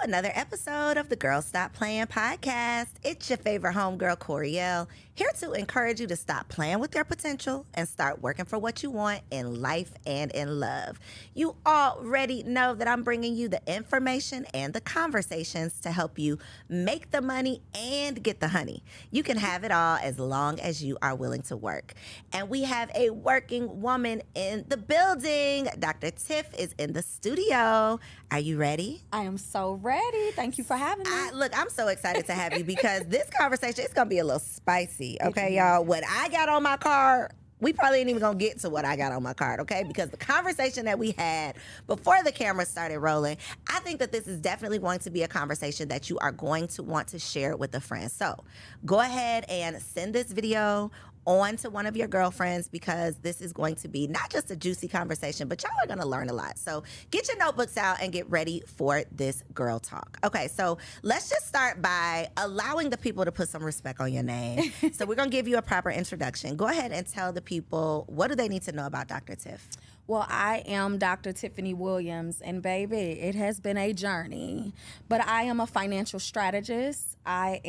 another episode of the Girl Stop Playin podcast. It's your favorite homegirl, Coriel, here to encourage you to stop playing with your potential and start working for what you want in life and in love. You already know that I'm bringing you the information and the conversations to help you make the money and get the honey. You can have it all as long as you are willing to work. And we have a working woman in the building. Dr. Tiff is in the studio. Are you ready? I am so ready. Thank you for having me. Look, I'm so excited to have you because this conversation is going to be a little spicy, okay, y'all? What I got on my card, we probably ain't even going to get to what I got on my card, okay? Because the conversation that we had before the camera started rolling, I think that this is definitely going to be a conversation that you are going to want to share with a friend. So go ahead and send this video on to one of your girlfriends because this is going to be not just a juicy conversation, but y'all are going to learn a lot. So get your notebooks out and get ready for this girl talk. Okay, so let's just start by allowing the people to put some respect on your name. So we're going to give you a proper introduction. Go ahead and tell the people, what do they need to know about Dr. Tiff? Well, I am Dr. Tiffany Williams, and baby, it has been a journey. But I am a financial strategist. I've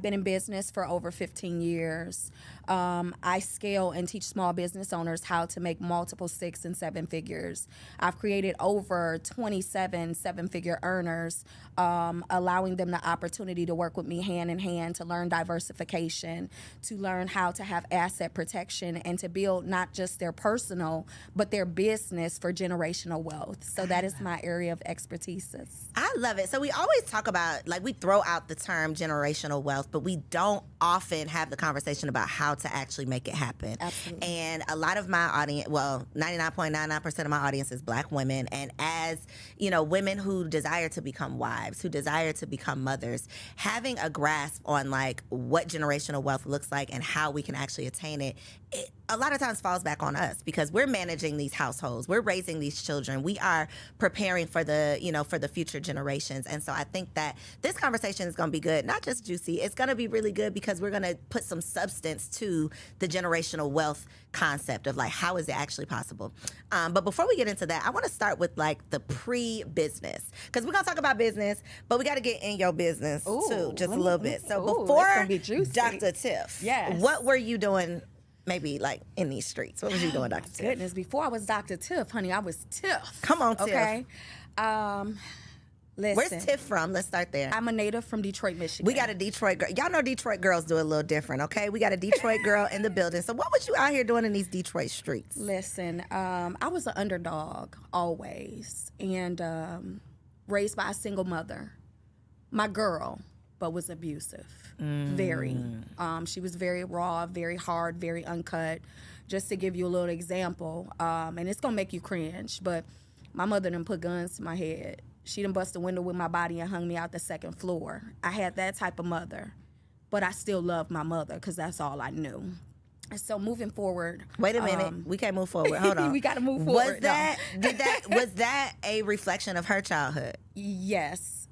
been in business for over 15 years. I scale and teach small business owners how to make multiple 6 and 7 figures. I've created over 27 seven-figure earners, allowing them the opportunity to work with me hand in hand to learn diversification, to learn how to have asset protection, and to build not just their personal, but their business for generational wealth. So that is my area of expertise. I love it. So we always talk about, like, we throw out the term generational wealth, but we don't often have the conversation about how to actually make it happen. Absolutely. And a lot of my audience, well, 99.99% of my audience is Black women. And as, you know, women who desire to become wives, who desire to become mothers, having a grasp on, like, what generational wealth looks like and how we can actually attain it, it a lot of times falls back on us because we're managing these households, we're raising these children, we are preparing for the, you know, for the future generations. And so I think that this conversation is going to be good, not just juicy, it's going to be really good because we're going to put some substance to the generational wealth concept of, like, how is it actually possible. But before we get into that, I want to start with, like, the pre-business, because we're going to talk about business, but we got to get in your business too, just a little bit. So before Dr. Tiff, yes, what were you doing? Maybe, like, in these streets. What was you doing, Dr. Tiff? Goodness, before I was Dr. Tiff, honey, I was Tiff. Come on, Tiff. Okay. Listen. Where's Tiff from? Let's start there. I'm a native from Detroit, Michigan. We got a Detroit girl. Y'all know Detroit girls do it a little different, okay? We got a Detroit girl in the building. So what was you out here doing in these Detroit streets? Listen, I was an underdog always, and raised by a single mother. My girl, but was abusive. Very. She was very raw, very hard, very uncut. Just to give you a little example, and it's gonna make you cringe, but my mother done put guns to my head. She done bust a window with my body and hung me out the 2nd floor. I had that type of mother, but I still loved my mother because that's all I knew. And so moving forward. Wait a minute, we can't move forward. Hold on. We got to move forward. Was that a reflection of her childhood? Yes,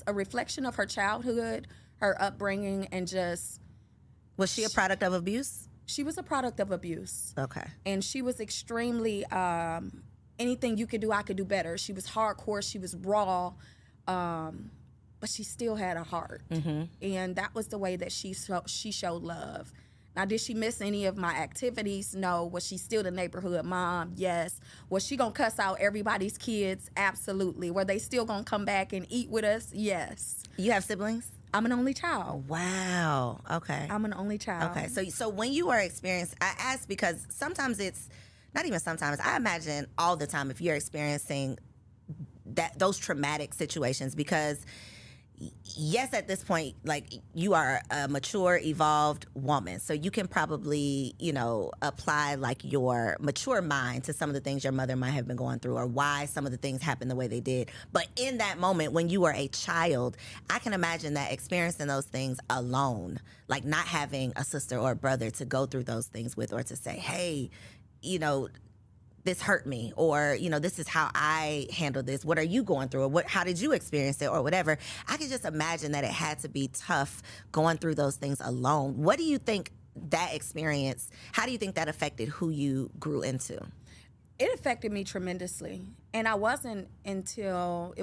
a reflection of her childhood, her upbringing, and just. Was she a product of abuse? She was a product of abuse. Okay. And she was extremely, anything you could do, I could do better. She was hardcore, she was raw, but she still had a heart. Mm-hmm. And that was the way that she showed love. Now, did she miss any of my activities? No. Was she still the neighborhood mom? Yes. Was she going to cuss out everybody's kids? Absolutely. Were they still going to come back and eat with us? Yes. You have siblings? I'm an only child. Wow. Okay. I'm an only child. Okay. So when you are experiencing, I ask because sometimes it's, not even sometimes, I imagine all the time if you're experiencing those traumatic situations, because yes, at this point, like, you are a mature, evolved woman. So you can probably, you know, apply, like, your mature mind to some of the things your mother might have been going through or why some of the things happened the way they did. But in that moment, when you were a child, I can imagine that experiencing those things alone, like not having a sister or a brother to go through those things with, or to say, hey, you know, this hurt me, or, you know, this is how I handle this. What are you going through? Or how did you experience it, or whatever? I can just imagine that it had to be tough going through those things alone. What do you think that experience, how do you think that affected who you grew into? It affected me tremendously. And it wasn't until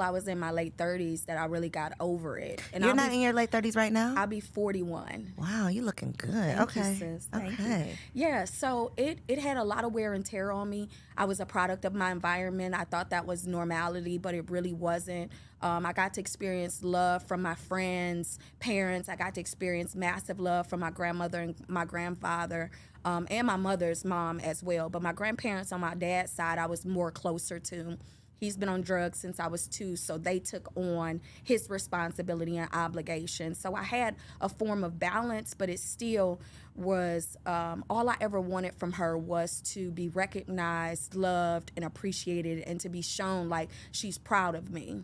I was in my late 30s that I really got over it. And You're not in your late 30s right now? I'll be 41. Wow, you're looking good. Thank you, sis. Thank you. Okay. Yeah, so it had a lot of wear and tear on me. I was a product of my environment. I thought that was normality, but it really wasn't. I got to experience love from my friends, parents. I got to experience massive love from my grandmother and my grandfather, and my mother's mom as well. But my grandparents on my dad's side, I was more closer to. He's been on drugs since I was 2, so they took on his responsibility and obligation. So I had a form of balance, but it still was, all I ever wanted from her was to be recognized, loved, and appreciated, and to be shown like she's proud of me.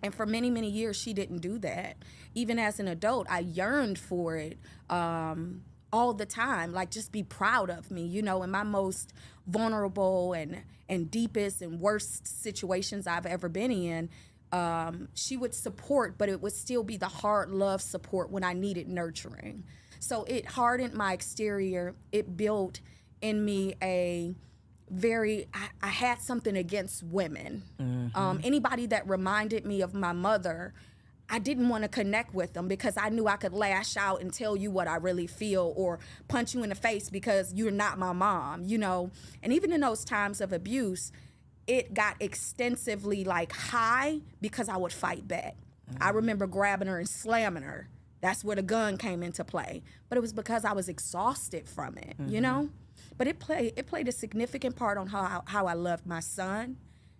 And for many, many years, she didn't do that. Even as an adult, I yearned for it. All the time, like, just be proud of me, you know, in my most vulnerable and deepest and worst situations I've ever been in. She would support, but it would still be the hard love support when I needed nurturing. So it hardened my exterior. It built in me I had something against women. Anybody that reminded me of my mother, I didn't want to connect with them because I knew I could lash out and tell you what I really feel, or punch you in the face because you're not my mom, you know. And even in those times of abuse, it got extensively like high because I would fight back. I remember grabbing her and slamming her. That's where the gun came into play. But it was because I was exhausted from it, you know. But it played a significant part on how I loved my son.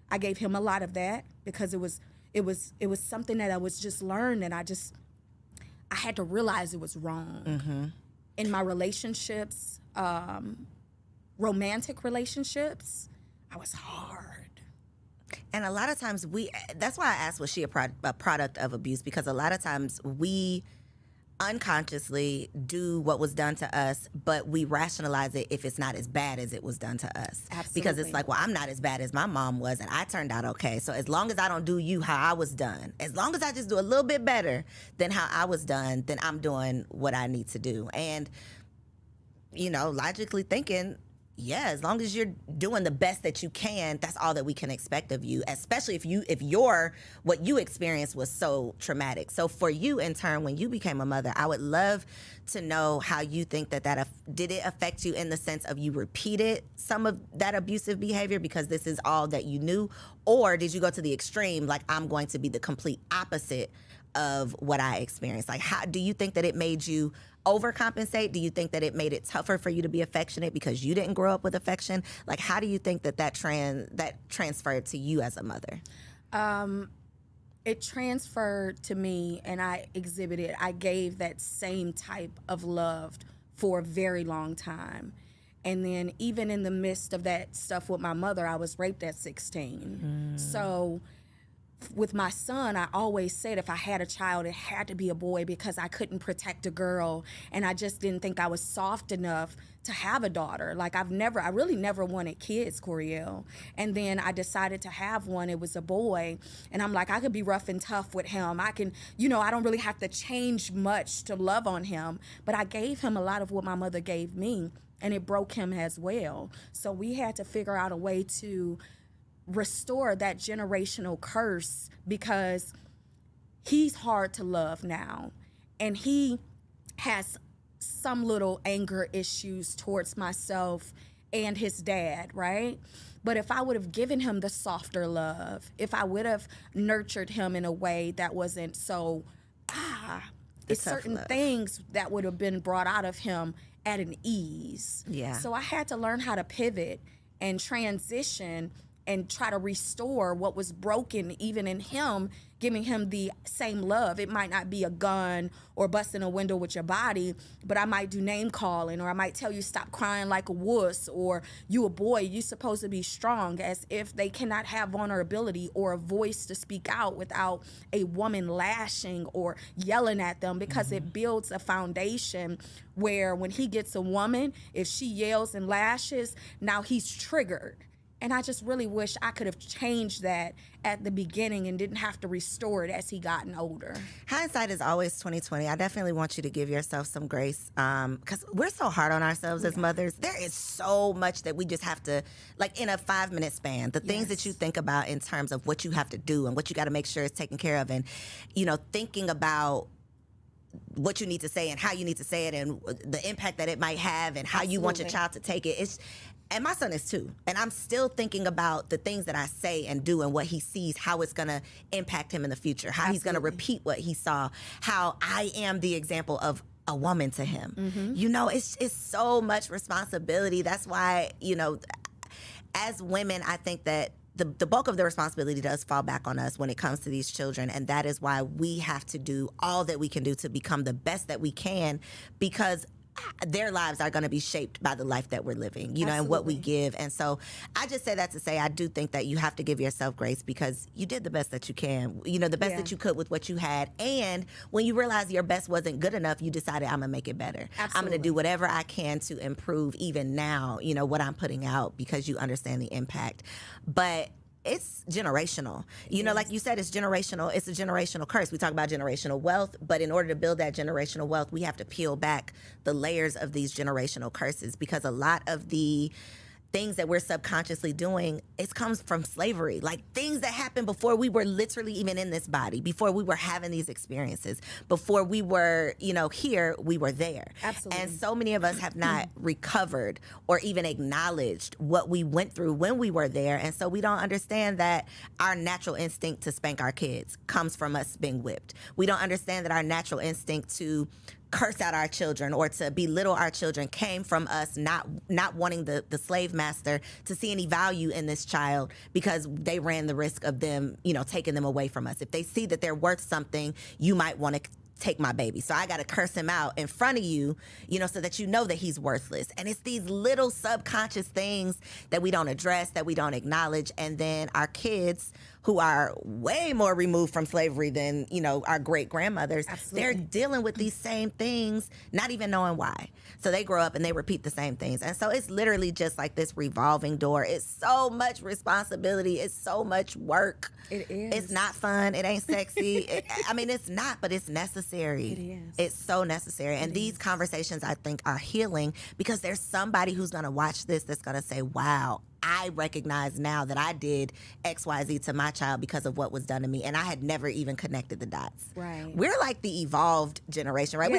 I gave him a lot of that because it was something that I was just learned, and I had to realize it was wrong. In my relationships, romantic relationships, I was hard. And a lot of times that's why I asked, was she a product of abuse? Because a lot of times we unconsciously do what was done to us, but we rationalize it if it's not as bad as it was done to us. Absolutely. Because it's like, well, I'm not as bad as my mom was, and I turned out okay. So as long as I don't do you how I was done, as long as I just do a little bit better than how I was done, then I'm doing what I need to do. And, you know, logically thinking, yeah, as long as you're doing the best that you can, that's all that we can expect of you, especially if what you experienced was so traumatic. So for you, in turn, when you became a mother, I would love to know how you think that did it affect you in the sense of you repeated some of that abusive behavior because this is all that you knew, or did you go to the extreme, like, I'm going to be the complete opposite of what I experienced? Like, how do you think that it made you overcompensate? Do you think that it made it tougher for you to be affectionate because you didn't grow up with affection? Like, how do you think that transferred to you as a mother? It transferred to me, and I gave that same type of love for a very long time. And then even in the midst of that stuff with my mother, I was raped at 16. So with my son, I always said if I had a child, it had to be a boy because I couldn't protect a girl. And I just didn't think I was soft enough to have a daughter. Like, I really never wanted kids, Coriel. And then I decided to have one. It was a boy. And I'm like, I could be rough and tough with him. I can, I don't really have to change much to love on him. But I gave him a lot of what my mother gave me, and it broke him as well. So we had to figure out a way to restore that generational curse because he's hard to love now, and he has some little anger issues towards myself and his dad, right? But if I would have given him the softer love, if I would have nurtured him in a way that wasn't so it's certain love. Things that would have been brought out of him at an ease. Yeah. So I had to learn how to pivot and transition and try to restore what was broken even in him, giving him the same love. It might not be a gun or busting a window with your body, but I might do name calling, or I might tell you stop crying like a wuss, or you a boy, you supposed to be strong, as if they cannot have vulnerability or a voice to speak out without a woman lashing or yelling at them, because it builds a foundation where when he gets a woman, if she yells and lashes, now he's triggered. And I just really wish I could have changed that at the beginning and didn't have to restore it as he gotten older. Hindsight is always 2020. I definitely want you to give yourself some grace, because we're so hard on ourselves as mothers. There is so much that we just have to, like, in a 5-minute span, the things that you think about in terms of what you have to do and what you got to make sure is taken care of, and, you know, thinking about what you need to say and how you need to say it and the impact that it might have and how you want your child to take it. And my son is 2, and I'm still thinking about the things that I say and do and what he sees, how it's going to impact him in the future, how he's going to repeat what he saw, how I am the example of a woman to him. You know, it's so much responsibility. That's why, you know, as women, I think that the bulk of the responsibility does fall back on us when it comes to these children, and that is why we have to do all that we can do to become the best that we can, because their lives are going to be shaped by the life that we're living, you know, and what we give. And so I just say that to say I do think that you have to give yourself grace, because you did the best that you can, you know, the best that you could with what you had. And when you realize your best wasn't good enough, you decided, I'm going to make it better. I'm going to do whatever I can to improve even now, you know, what I'm putting out, because you understand the impact. But it's generational. You know, like you said, it's generational. It's a generational curse. We talk about generational wealth, but in order to build that generational wealth, we have to peel back the layers of these generational curses, because a lot of the things that we're subconsciously doing, it comes from slavery. Like things that happened before we were literally even in this body, before we were having these experiences, before we were, you know, here, we were there. Absolutely. And so many of us have not recovered or even acknowledged what we went through when we were there. And so we don't understand that our natural instinct to spank our kids comes from us being whipped. We don't understand that our natural instinct to curse out our children or to belittle our children came from us not wanting the slave master to see any value in this child, because they ran the risk of them, you know, taking them away from us. If they see that they're worth something, you might want to take my baby. So I got to curse him out in front of you, you know, so that you know that he's worthless. And it's these little subconscious things that we don't address, that we don't acknowledge. And then our kids, who are way more removed from slavery than, you know, our great grandmothers, they're dealing with these same things, not even knowing why. So they grow up and they repeat the same things. And so it's literally just like this revolving door. It's so much responsibility. It's so much work. It is. It's not fun. It ain't sexy. I mean, it's not, but it's necessary. It is. It's so necessary. And these conversations, I think, are healing, because there's somebody who's going to watch this that's going to say, wow, I recognize now that I did XYZ to my child because of what was done to me, and I had never even connected the dots. Right. We're like the evolved generation, right? Yeah.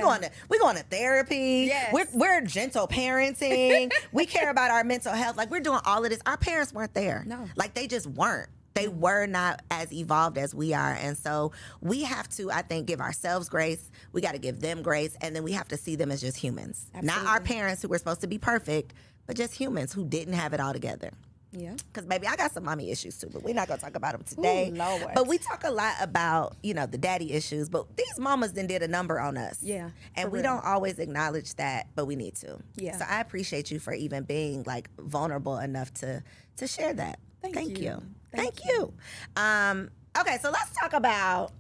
We're going to therapy. Yes. We're gentle parenting. We care about our mental health. Like, we're doing all of this. Our parents weren't there. No. Like, they just weren't. They were not as evolved as we are. And so we have to, I think, give ourselves grace. We got to give them grace. And then we have to see them as just humans. Absolutely. Not our parents who were supposed to be perfect, but just humans who didn't have it all together. Yeah. Because, baby, I got some mommy issues, too, but we're not going to talk about them today. Ooh, Lord. But we talk a lot about, you know, the daddy issues, but these mamas then did a number on us. Yeah, And for we real. don't always acknowledge that, but we need to. Yeah. So I appreciate you for even being, like, vulnerable enough to share that. Thank you. Thank you. Okay, so let's talk about,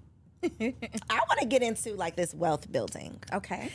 I want to get into, like, this wealth building. Okay.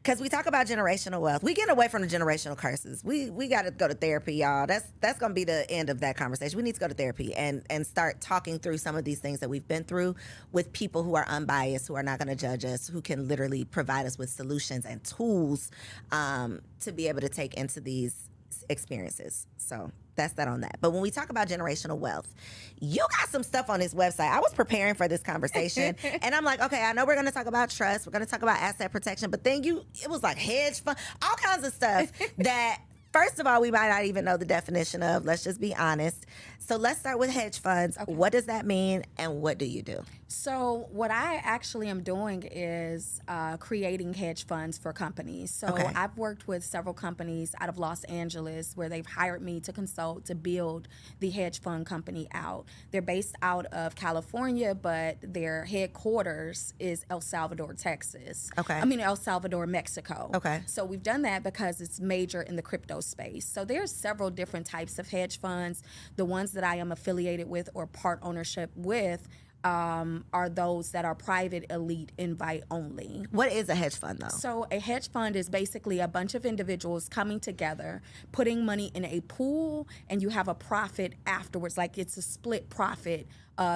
Because we talk about generational wealth. We get away from the generational curses. We got to go to therapy, y'all. That's going to be the end of that conversation. We need to go to therapy and start talking through some of these things that we've been through with people who are unbiased, who are not going to judge us, who can literally provide us with solutions and tools to be able to take into these experiences. So that's that on that. But when we talk about generational wealth, you got some stuff on this website. I was preparing for this conversation and I'm like, okay, I know we're going to talk about trust. We're going to talk about asset protection, but then it was like hedge fund, all kinds of stuff that, first of all, we might not even know the definition of. Let's just be honest. So let's start with hedge funds. Okay. What does that mean and what do you do? So what I actually am doing is creating hedge funds for companies. So Okay. I've worked with several companies out of Los Angeles where they've hired me to consult to build the hedge fund company out. They're based out of California, but their headquarters is El Salvador, Texas. Okay. I mean, El Salvador, Mexico. Okay. So we've done that because it's major in the crypto space. So there's several different types of hedge funds. The ones that I am affiliated with or part ownership with are those that are private, elite, invite only. What is a hedge fund, though? So a hedge fund is basically a bunch of individuals coming together, putting money in a pool, and you have a profit afterwards. Like it's a split profit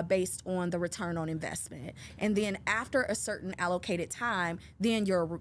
based on the return on investment. And then after a certain allocated time, then your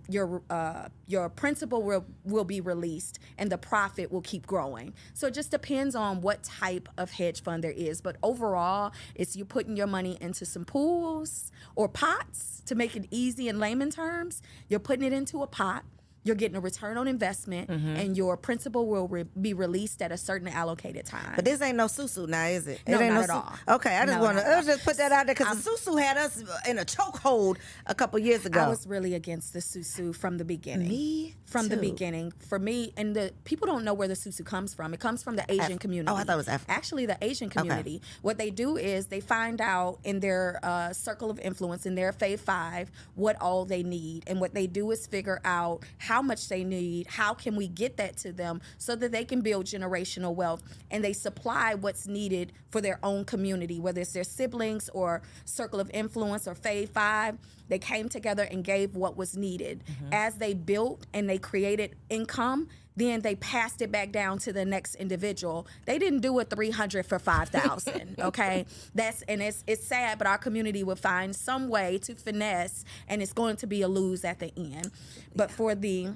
principal will be released and the profit will keep growing. So it just depends on what type of hedge fund there is. But overall, it's you putting your money into some pools or pots, to make it easy in layman terms. You're putting it into a pot. You're getting a return on investment, and your principal will be released at a certain allocated time. But this ain't no susu now, is it? No, it ain't not no at all. Okay, I just want to just put that out there because the susu had us in a chokehold a couple years ago. I was really against the susu from the beginning. Me From the too. beginning. For me, and the people don't know where the susu comes from. It comes from the Asian community. Oh, I thought it was African. Actually, the Asian community. Okay. What they do is they find out in their circle of influence, in their Fave 5, what all they need. And what they do is figure out how much they need, how can we get that to them so that they can build generational wealth. And they supply what's needed for their own community, whether it's their siblings or circle of influence or Fave 5. They came together and gave what was needed. As they built and they created income, then they passed it back down to the next individual. They didn't do a 300 for 5,000, okay? It's sad, but our community will find some way to finesse, and it's going to be a lose at the end. But for the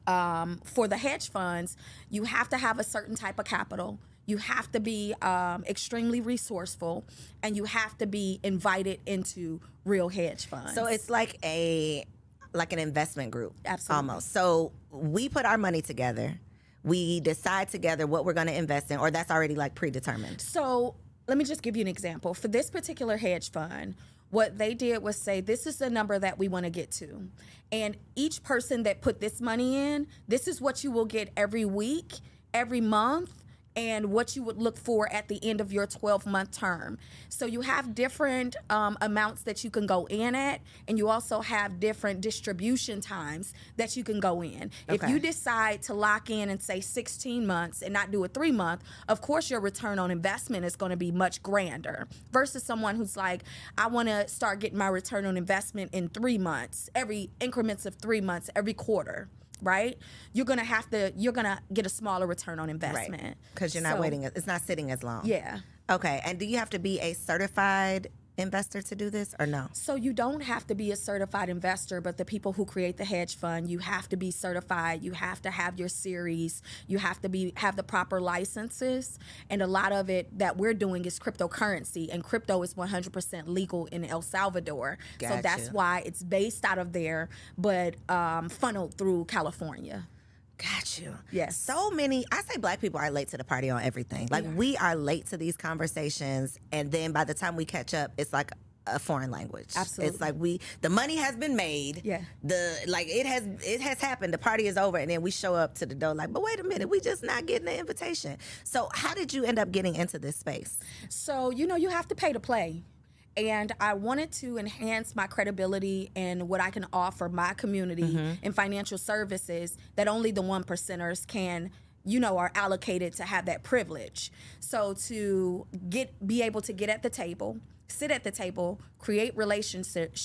hedge funds, you have to have a certain type of capital. You have to be extremely resourceful, and you have to be invited into real hedge funds. So it's like an investment group. Absolutely. Almost. So we put our money together. We decide together what we're going to invest in, or that's already like predetermined. So let me just give you an example. For this particular hedge fund, what they did was say, this is the number that we want to get to. And each person that put this money in, this is what you will get every week, every month, and what you would look for at the end of your 12-month term. So you have different amounts that you can go in at, and you also have different distribution times that you can go in. Okay. If you decide to lock in and say 16 months and not do a 3-month, of course your return on investment is going to be much grander versus someone who's like, I want to start getting my return on investment in 3 months, every increments of 3 months, every quarter. Right? You're going to get a smaller return on investment. Right. Because you're not waiting. It's not sitting as long. Yeah. Okay. And do you have to be a certified investor to do this or no? So you don't have to be a certified investor, but the people who create the hedge fund, you have to be certified. You have to have your series. You have to have the proper licenses. And a lot of it that we're doing is cryptocurrency, and crypto is 100% legal in El Salvador. Gotcha. So that's why it's based out of there, but funneled through California. Got you. Yes. So many, I say Black people are late to the party on everything. Like we are late to these conversations, and then by the time we catch up, it's like a foreign language. Absolutely. It's like the money has been made. Yeah. It has happened. The party is over, and then we show up to the door like, but wait a minute, we just not getting the invitation. So how did you end up getting into this space? So, you have to pay to play. And I wanted to enhance my credibility and what I can offer my community in financial services that only the 1%ers can, are allocated to have that privilege. So to be able to get at the table, sit at the table, create relationships,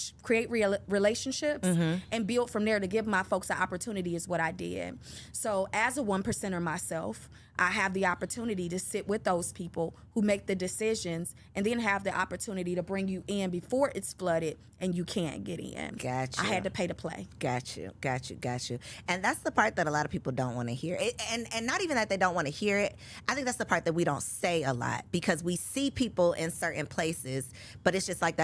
and build from there to give my folks an opportunity is what I did. So as a 1%er myself, I have the opportunity to sit with those people who make the decisions and then have the opportunity to bring you in before it's flooded and you can't get in. Gotcha. I had to pay to play. Got you. And that's the part that a lot of people don't want to hear. And not even that they don't want to hear it. I think that's the part that we don't say a lot because we see people in certain places, but it's just like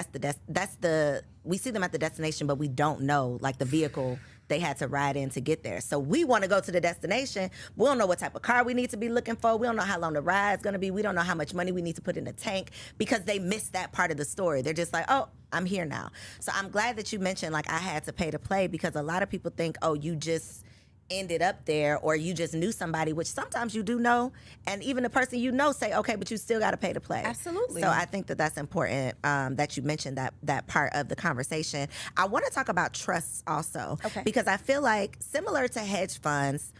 we see them at the destination, but we don't know like the vehicle they had to ride in to get there. So we want to go to the destination. We don't know what type of car we need to be looking for. We don't know how long the ride's going to be. We don't know how much money we need to put in the tank because they missed that part of the story. They're just like, oh, I'm here now. So I'm glad that you mentioned like I had to pay to play because a lot of people think, oh, you just ended up there or you just knew somebody, which sometimes you do know, and even the person say, okay, but you still got to pay to play. Absolutely. So I think that that's important that you mentioned that part of the conversation. I want to talk about trusts also, okay, because I feel like similar to hedge funds,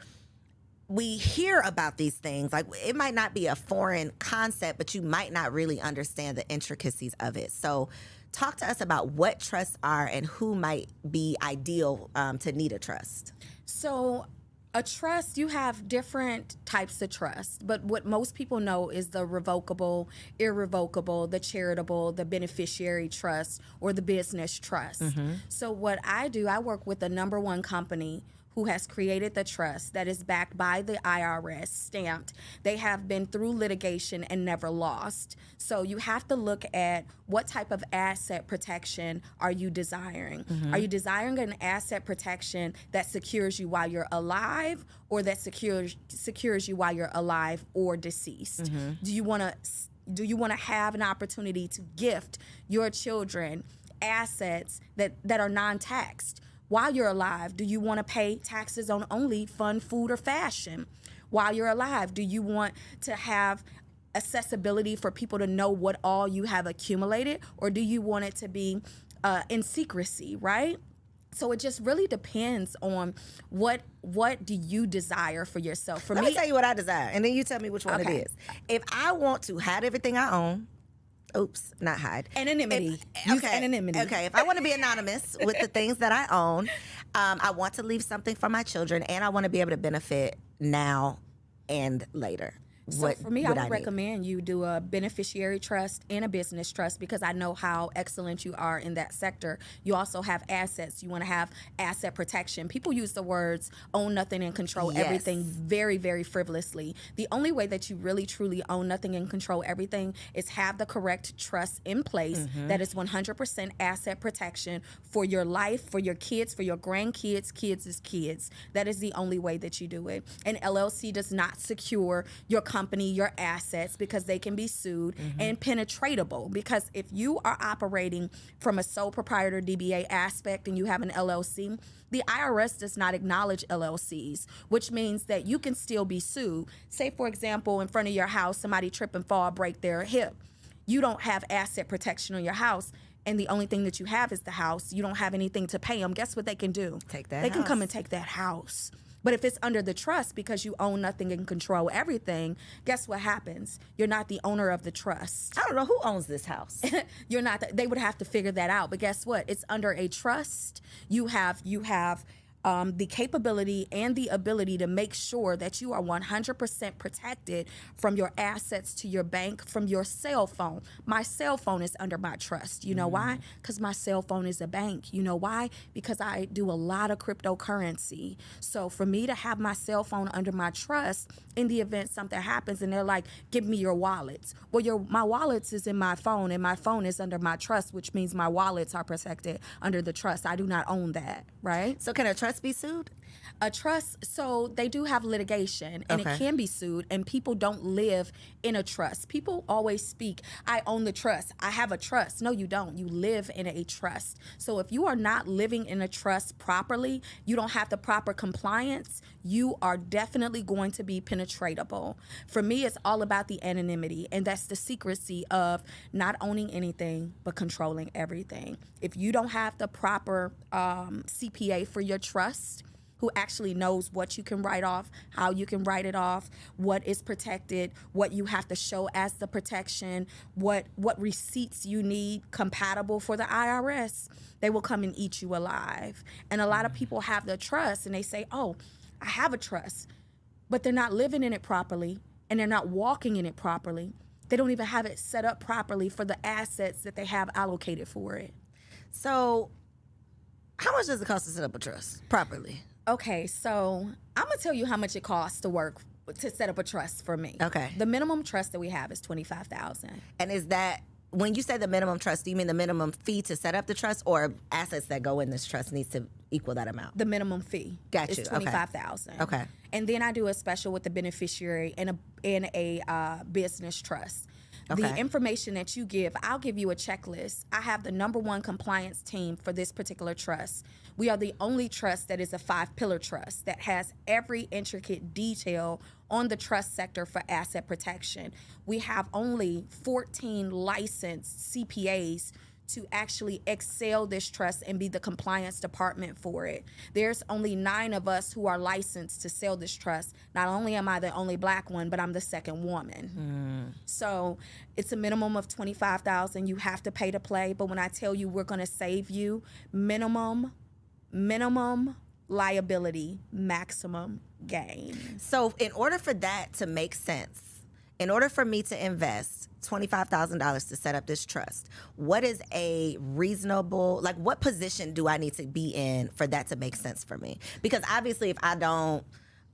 we hear about these things. Like, it might not be a foreign concept, but you might not really understand the intricacies of it. So talk to us about what trusts are and who might be ideal to need a trust. So a trust, you have different types of trust, but what most people know is the revocable, irrevocable, the charitable, the beneficiary trust, or the business trust. So what I do, I work with the number one company who has created the trust that is backed by the IRS, stamped. They have been through litigation and never lost. So you have to look at what type of asset protection are you desiring? Are you desiring an asset protection that secures you while you're alive, or that secures you while you're alive or deceased? Do you want to have an opportunity to gift your children assets that are non-taxed? While you're alive, do you want to pay taxes on only fun, food, or fashion? While you're alive, do you want to have accessibility for people to know what all you have accumulated, or do you want it to be in secrecy, right? So it just really depends on what do you desire for yourself. For Let me, me tell you what I desire, and then you tell me which one it is. If I want to hide everything I own, not hide. Anonymity. Use anonymity. Okay, if I want to be anonymous with the things that I own, I want to leave something for my children, and I want to be able to benefit now and later. So for me, I would recommend you do a beneficiary trust and a business trust, because I know how excellent you are in that sector. You also have assets. You want to have asset protection. People use the words own nothing and control everything very, very frivolously. The only way that you really, truly own nothing and control everything is have the correct trust in place that is 100% asset protection for your life, for your kids, for your grandkids, kids. That is the only way that you do it. An LLC does not secure your company, your assets, because they can be sued, and penetratable, because if you are operating from a sole proprietor DBA aspect and you have an LLC, the IRS does not acknowledge LLCs, which means that you can still be sued. Say, for example, in front of your house, somebody trip and fall, break their hip. You don't have asset protection on your house, and the only thing that you have is the house. You don't have anything to pay them. Guess what they can do? Take that They house. can come and take that house. But if it's under the trust, because you own nothing and control everything, guess what happens? You're not the owner of the trust. I don't know who owns this house. You're not. They would have to figure that out. But guess what? It's under a trust. You have the capability and the ability to make sure that you are 100% protected from your assets to your bank, from your cell phone. My cell phone is under my trust. You know why? Because my cell phone is a bank. You know why? Because I do a lot of cryptocurrency. So for me to have my cell phone under my trust, in the event something happens and they're like, give me your wallets. Well, my wallets is in my phone, and my phone is under my trust, which means my wallets are protected under the trust. I do not own that, right? So can a trust be sued? A trust, so they do have litigation, and it can be sued, and people don't live in a trust. People always speak, I own the trust, I have a trust. No, you don't. You live in a trust. So if you are not living in a trust properly, you don't have the proper compliance, you are definitely going to be penetratable. For me, it's all about the anonymity, and that's the secrecy of not owning anything but controlling everything. If you don't have the proper CPA for your trust, who actually knows what you can write off, how you can write it off, what is protected, what you have to show as the protection, what receipts you need compatible for the IRS, they will come and eat you alive. And a lot of people have the trust and they say, oh, I have a trust, but they're not living in it properly and they're not walking in it properly. They don't even have it set up properly for the assets that they have allocated for it. So how much does it cost to set up a trust properly? Okay, so I'm gonna tell you how much it costs to set up a trust for me. Okay. The minimum trust that we have is $25,000. And is that, when you say the minimum trust, do you mean the minimum fee to set up the trust, or assets that go in this trust needs to equal that amount? The minimum fee is $25,000. Okay. And then I do a special with the beneficiary and a business trust. Okay. The information that you give, I'll give you a checklist. I have the number one compliance team for this particular trust. We are the only trust that is a 5-pillar trust that has every intricate detail on the trust sector for asset protection. We have only 14 licensed CPAs to actually excel this trust and be the compliance department for it. There's only 9 of us who are licensed to sell this trust. Not only am I the only Black one, but I'm the second woman. So it's a minimum of $25,000. You have to pay to play. But when I tell you we're going to save you, minimum liability, maximum gain. So in order for that to make sense, in order for me to invest $25,000 to set up this trust, what is a reasonable, like what position do I need to be in for that to make sense for me? Because obviously if I don't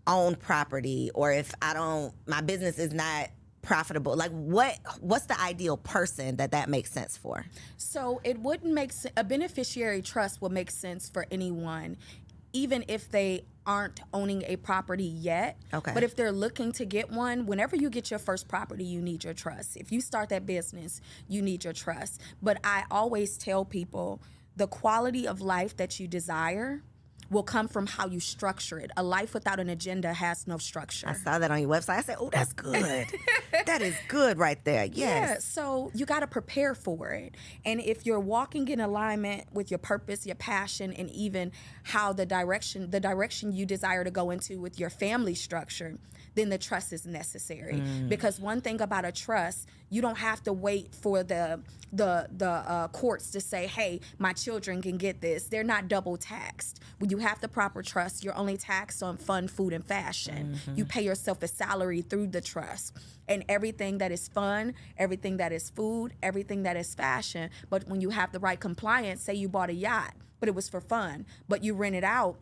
own property, or if my business is not profitable, like what's the ideal person that makes sense for? So it wouldn't make a beneficiary trust would make sense for anyone, even if they aren't owning a property yet. Okay. But if they're looking to get one, whenever you get your first property, you need your trust. If you start that business, you need your trust. But I always tell people the quality of life that you desire will come from how you structure it. A life without an agenda has no structure. I saw that on your website. I said, oh, that's good. That is good right there. Yes. Yeah, so you got to prepare for it. And if you're walking in alignment with your purpose, your passion, and even how the direction you desire to go into with your family structure, then the trust is necessary. Because one thing about a trust, you don't have to wait for the courts to say, hey, my children can get this. They're not double taxed. When you have the proper trust, you're only taxed on fun, food, and fashion. You pay yourself a salary through the trust. And everything that is fun, everything that is food, everything that is fashion. But when you have the right compliance, say you bought a yacht, but it was for fun, but you rent it out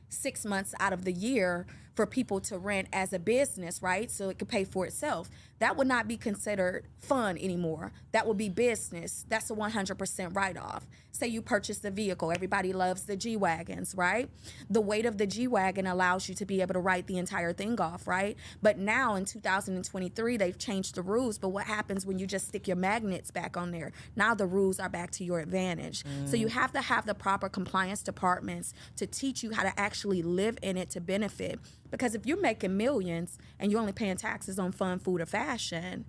6 months out of the year for people to rent as a business, right? So it could pay for itself. That would not be considered fun anymore. That would be business. That's a 100% write-off. Say you purchased a vehicle. Everybody loves the G-Wagons, right? The weight of the G-Wagon allows you to be able to write the entire thing off, right? But now in 2023, they've changed the rules. But what happens when you just stick your magnets back on there? Now the rules are back to your advantage. So you have to have the proper compliance departments to teach you how to actually live in it to benefit. Because if you're making millions and you're only paying taxes on fun, food, or fashion,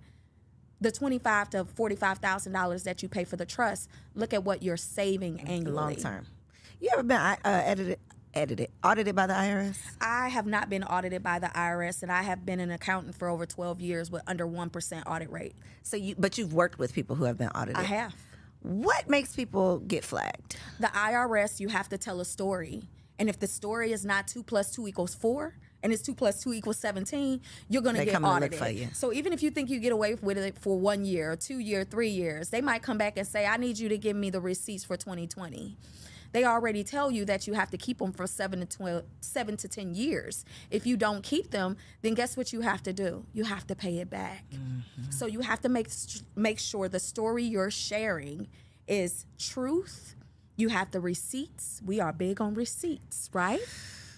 the $25,000 to $45,000 that you pay for the trust, look at what you're saving annually. Long term. You ever been audited by the IRS? I have not been audited by the IRS, and I have been an accountant for over 12 years with under 1% audit rate. But you've worked with people who have been audited. I have. What makes people get flagged? The IRS, you have to tell a story. And if the story is not 2 + 2 = 4, and it's 2 + 2 = 17, you're going to get audited. Look for you. So even if you think you get away with it for 1 year, 2 years, 3 years, they might come back and say, I need you to give me the receipts for 2020. They already tell you that you have to keep them for 7 to 10 years. If you don't keep them, then guess what you have to do? You have to pay it back. So you have to make sure the story you're sharing is truth. You have the receipts. We are big on receipts, right?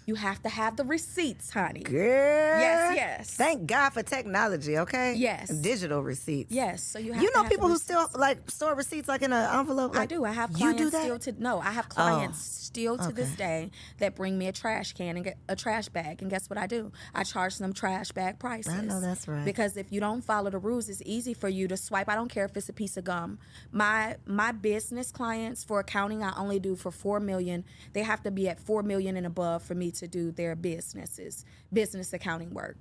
You have to have the receipts, honey. Girl. Yes. Thank God for technology, okay? Yes. Digital receipts. Yes. So you have You know to have people who receipts. still store receipts like in an envelope? I do. I have clients I have clients still to this day that bring me a trash can and get a trash bag. And guess what I do? I charge them trash bag prices. I know that's right. Because if you don't follow the rules, it's easy for you to swipe. I don't care if it's a piece of gum. My business clients for accounting, I only do for $4 million. They have to be at $4 million and above for me to do their business accounting work.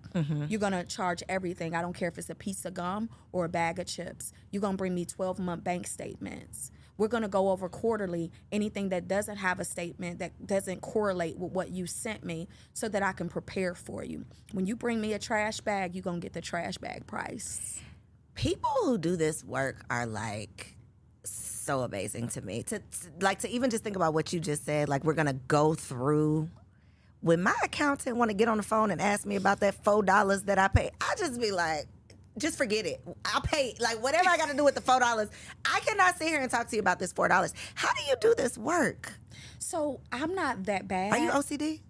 You're going to charge everything. I don't care if it's a piece of gum or a bag of chips. You're going to bring me 12-month bank statements. We're going to go over quarterly anything that doesn't have a statement, that doesn't correlate with what you sent me, so that I can prepare for you. When you bring me a trash bag, you're going to get the trash bag price. People who do this work are like so amazing to me. To even just think about what you just said, like we're going to go through. When my accountant want to get on the phone and ask me about that $4 that I pay, I just be like, just forget it. I'll pay, like, whatever I got to do with the $4. I cannot sit here and talk to you about this $4. How do you do this work? So I'm not that bad. Are you OCD?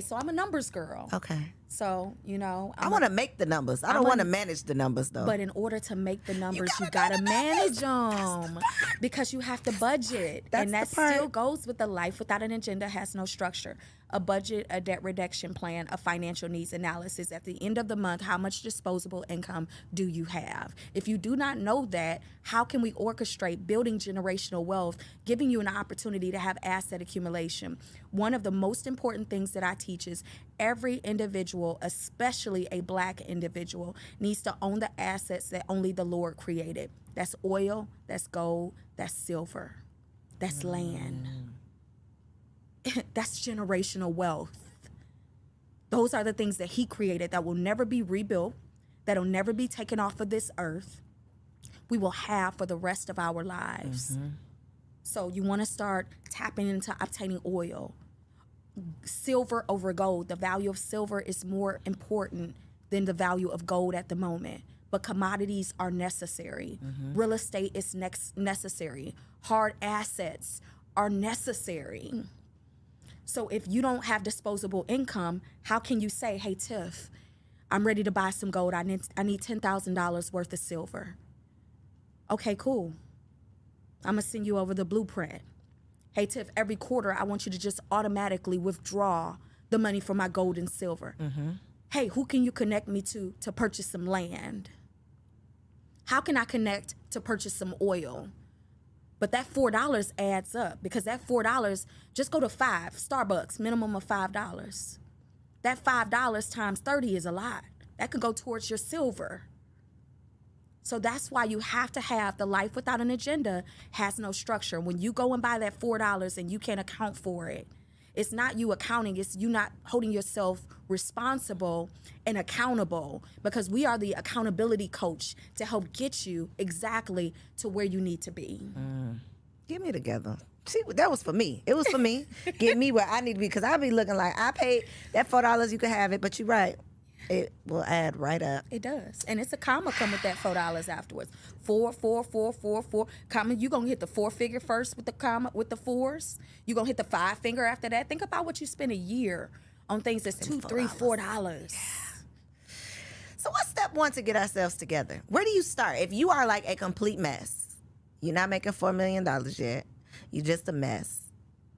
So I'm a numbers girl. Okay. So, I want to make the numbers. I don't want to manage the numbers, though. But in order to make the numbers, you got to manage them. Because you have to budget. And that still goes with the life without an agenda has no structure. a budget, a debt reduction plan, a financial needs analysis. At the end of the month, how much disposable income do you have? If you do not know that, how can we orchestrate building generational wealth, giving you an opportunity to have asset accumulation? One of the most important things that I teach is every individual, especially a Black individual, needs to own the assets that only the Lord created. That's oil, that's gold, that's silver, that's land. That's generational wealth. Those are the things that he created that will never be rebuilt, that'll never be taken off of this earth. We will have for the rest of our lives. So you want to start tapping into obtaining oil. Silver over gold. The value of silver is more important than the value of gold at the moment. But commodities are necessary. Real estate is necessary. Hard assets are necessary. So if you don't have disposable income, how can you say, hey, Tiff, I'm ready to buy some gold. I need $10,000 worth of silver. Okay, cool. I'm going to send you over the blueprint. Hey, Tiff, every quarter, I want you to just automatically withdraw the money for my gold and silver. Hey, who can you connect me to purchase some land? How can I connect to purchase some oil? But that $4 adds up, because that $4, just go to 5, Starbucks, minimum of $5. That $5 times 30 is a lot. That could go towards your silver. So that's why you have to have the life without an agenda has no structure. When you go and buy that $4 and you can't account for it, it's not you accounting, it's you not holding yourself responsible and accountable, because we are the accountability coach to help get you exactly to where you need to be. Get me together. See, that was for me. It was for me. Get me where I need to be, because I'll be looking like I paid that $4, you can have it, but you're right. It will add right up. It does. And it's a comma come with that $4 afterwards. 4, 4, 4, 4, 4. Comma, you're going to hit the 4-figure first with the comma, with the 4s. You're going to hit the 5-finger after that. Think about what you spend a year on things that's $2, $3, $4. So what's step one to get ourselves together? Where do you start? If you are like a complete mess, you're not making $4 million yet, you're just a mess,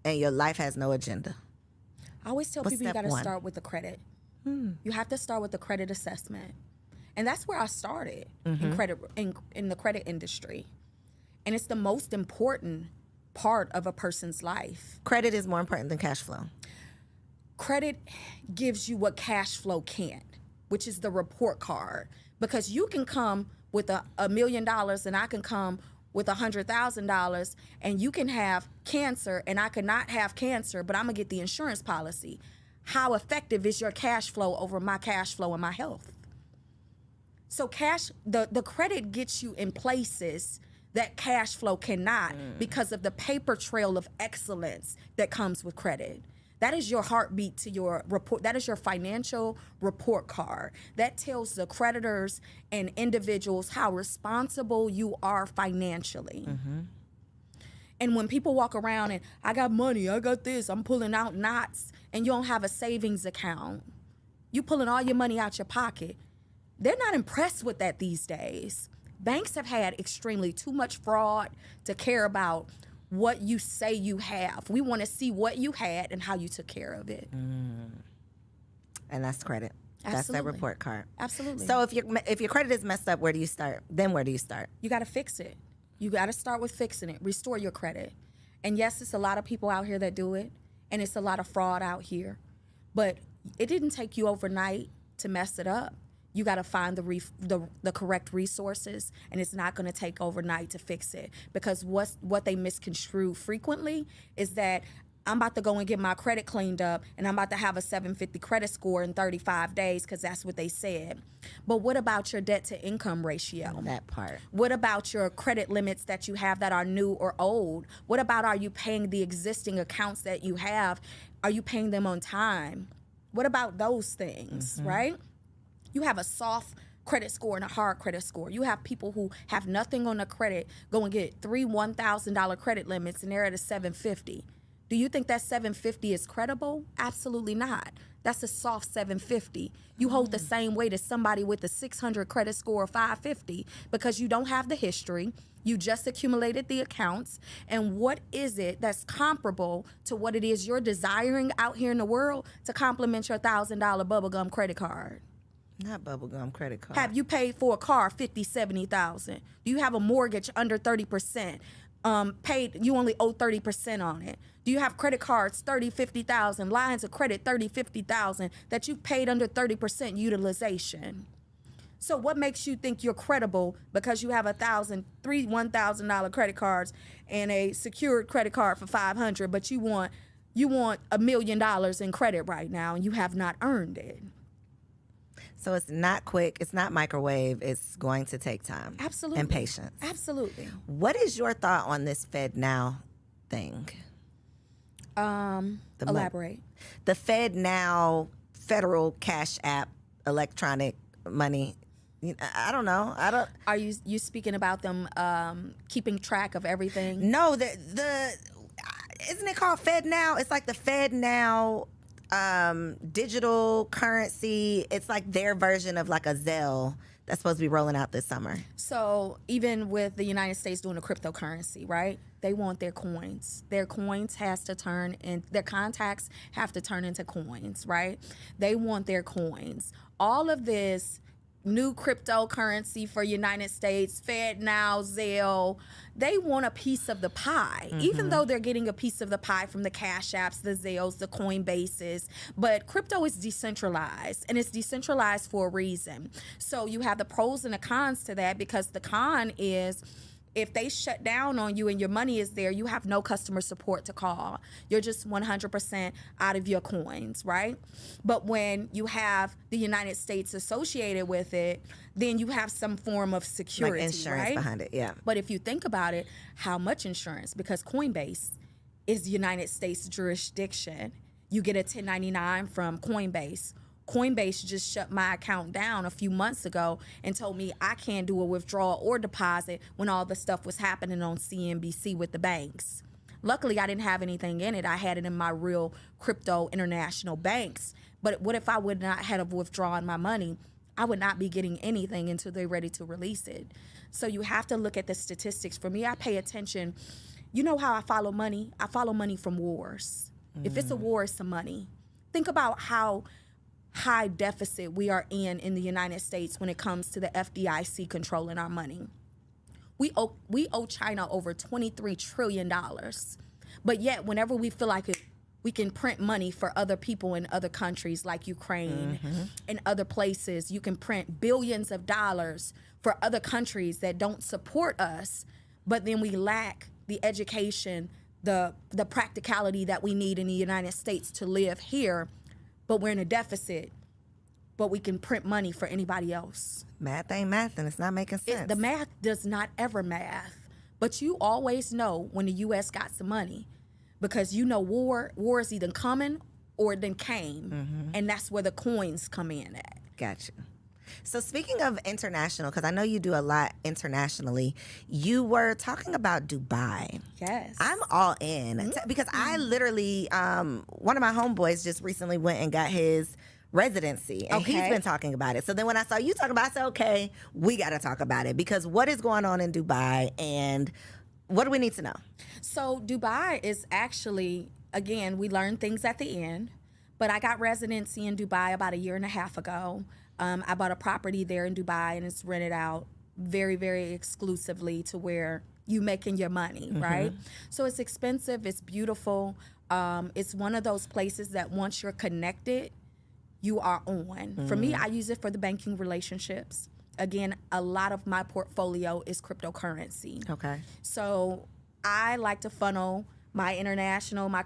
and your life has no agenda. I always tell people you got to start with the credit. You have to start with the credit assessment. And that's where I started in credit in the credit industry. And it's the most important part of a person's life. Credit is more important than cash flow. Credit gives you what cash flow can't, which is the report card. Because you can come with $1 million and I can come with $100,000, and you can have cancer and I could not have cancer, but I'm gonna get the insurance policy. How effective is your cash flow over my cash flow and my health? So the credit gets you in places that cash flow cannot, because of the paper trail of excellence that comes with credit. That is your heartbeat to your report. That is your financial report card. That tells the creditors and individuals how responsible you are financially. And when people walk around and I got money, I got this, I'm pulling out knots, and you don't have a savings account, you pulling all your money out your pocket, they're not impressed with that these days. Banks have had extremely too much fraud to care about what you say you have. We want to see what you had and how you took care of it. And that's credit. Absolutely. That's that report card. Absolutely. So if your credit is messed up, where do you start? Then where do you start? You got to fix it. You got to start with fixing it. Restore your credit. And yes, it's a lot of people out here that do it, and it's a lot of fraud out here. But it didn't take you overnight to mess it up. You got to find the correct resources, and it's not going to take overnight to fix it. Because what they misconstrue frequently is that I'm about to go and get my credit cleaned up, and I'm about to have a 750 credit score in 35 days because that's what they said. But what about your debt to income ratio? That part. What about your credit limits that you have that are new or old? What about, are you paying the existing accounts that you have? Are you paying them on time? What about those things, right? You have a soft credit score and a hard credit score. You have people who have nothing on the credit go and get 3 $1,000 credit limits, and they're at a 750. Do you think that 750 is credible? Absolutely not. That's a soft 750. You hold the same weight as somebody with a 600 credit score or 550 because you don't have the history, You just accumulated the accounts. And what is it that's comparable to what it is you're desiring out here in the world to complement your $1,000 bubblegum credit card? Not bubblegum credit card. Have you paid for a car $50,000, $70,000? Do you have a mortgage under 30%? You only owe 30% on it. Do you have credit cards, 30, 50,000, lines of credit, 30, 50,000, that you've paid under 30% utilization? So what makes you think you're credible because you have $1,000 credit cards and a secured credit card for $500, but you want $1 million in credit right now and you have not earned it? So it's not quick. It's not microwave. It's going to take time. Absolutely. And patience. Absolutely. What is your thought on this Fed Now thing? Elaborate. The Fed Now federal cash app, electronic money. I don't know. Are you speaking about them keeping track of everything? No, the isn't it called Fed Now? It's like the Fed Now digital currency. It's like their version of like a Zelle that's supposed to be rolling out this summer. So even with the United States doing a cryptocurrency, right? They want their coins. Their coins has to turn in, their contacts have to turn into coins, right? They want their coins. All of this new cryptocurrency for United States, Fed Now, Zelle, they want a piece of the pie, even though they're getting a piece of the pie from the Cash Apps, the Zelles, the Coinbases. But crypto is decentralized, and it's decentralized for a reason. So you have the pros and the cons to that, because the con is, if they shut down on you and your money is there, you have no customer support to call. You're just 100% out of your coins, right? But when you have the United States associated with it, then you have some form of security, like insurance right? behind it, yeah. But if you think about it, how much insurance? Because Coinbase is United States jurisdiction. You get a 1099 from Coinbase. Coinbase just shut my account down a few months ago and told me I can't do a withdrawal or deposit when all the stuff was happening on CNBC with the banks. Luckily, I didn't have anything in it. I had it in my real crypto international banks. But what if I would not have withdrawn my money? I would not be getting anything until they're ready to release it. So you have to look at the statistics. For me, I pay attention. You know how I follow money? I follow money from wars. If it's a war, it's some money. Think about how high deficit we are in the United States when it comes to the FDIC controlling our money. We owe China over $23 trillion. But yet, whenever we feel like it, we can print money for other people in other countries like Ukraine and other places. You can print billions of dollars for other countries that don't support us, but then we lack the education, the practicality that we need in the United States to live here. But we're in a deficit, but we can print money for anybody else. Math ain't math, and it's not making sense. The math does not ever math. But you always know when the U.S. got some money, because you know war is either coming or it then came, and that's where the coins come in at. Gotcha. So speaking of international, because I know you do a lot internationally, you were talking about Dubai. Yes. I'm all in because I literally, one of my homeboys just recently went and got his residency, and he's been talking about it. So then when I saw you talking about it, I said, okay, we got to talk about it, because what is going on in Dubai and what do we need to know? So Dubai is actually, again, we learn things at the end, but I got residency in Dubai about 1.5 years ago. I bought a property there in Dubai, and it's rented out very, very exclusively to where you making your money, right? So it's expensive, it's beautiful. It's one of those places that once you're connected, you are on. For me, I use it for the banking relationships. Again, a lot of my portfolio is cryptocurrency. Okay. So I like to funnel my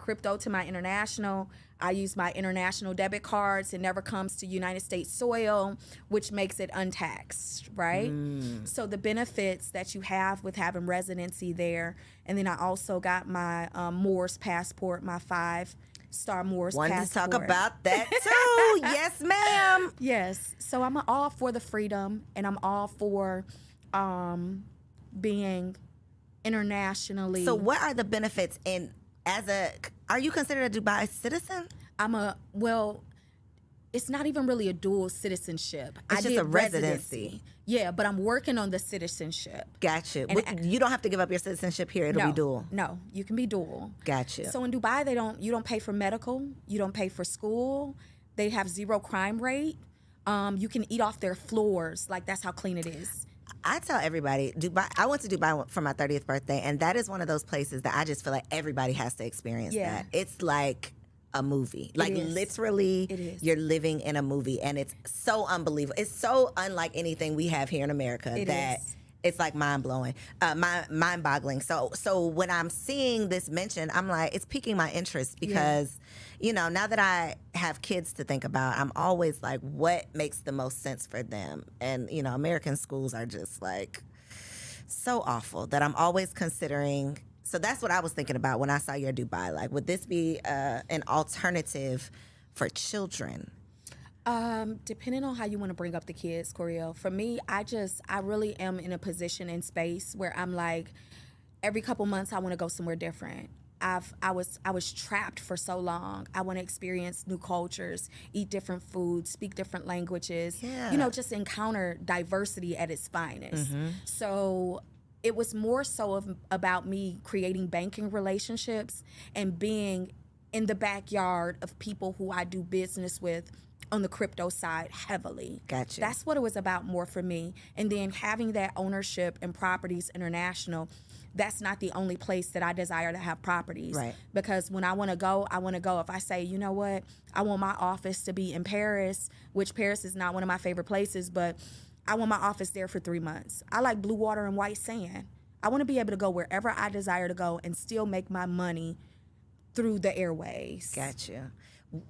crypto to my international. I use my international debit cards. It never comes to United States soil, which makes it untaxed, right? So the benefits that you have with having residency there. And then I also got my Moors passport, my 5-star Moors passport. Wanted to talk about that too. Yes, ma'am. Yes. So I'm all for the freedom, and I'm all for being internationally. So what are the benefits are you considered a Dubai citizen? it's it's not even really a dual citizenship. It's I just did a residency. Yeah, but I'm working on the citizenship. Got you. And You don't have to give up your citizenship here. It'll be dual. No, you can be dual. Got you. So in Dubai, you don't pay for medical, you don't pay for school. They have 0 crime rate. You can eat off their floors. Like, that's how clean it is. I tell everybody, Dubai. I went to Dubai for my 30th birthday, and that is one of those places that I just feel like everybody has to experience that. It's like a movie. Like, literally, you're living in a movie, and it's so unbelievable. It's so unlike anything we have here in America it's like mind-blowing, mind-boggling. So when I'm seeing this mentioned, I'm like, it's piquing my interest because, you know, now that I have kids to think about, I'm always like, what makes the most sense for them? And, you know, American schools are just like so awful that I'm always considering. So that's what I was thinking about when I saw your Dubai. Like, would this be an alternative for children? Depending on how you want to bring up the kids, Coriel. For me, I really am in a position in space where I'm like, every couple months I want to go somewhere different. I was trapped for so long. I want to experience new cultures, eat different foods, speak different languages. Yeah. You know, just encounter diversity at its finest. So it was more so about me creating banking relationships and being in the backyard of people who I do business with on the crypto side heavily. Gotcha. That's what it was about more for me. And then having that ownership in properties international, that's not the only place that I desire to have properties. Right. Because when I want to go, I want to go. If I say, you know what, I want my office to be in Paris, which Paris is not one of my favorite places, but I want my office there for 3 months. I like blue water and white sand. I want to be able to go wherever I desire to go and still make my money through the airways. Gotcha.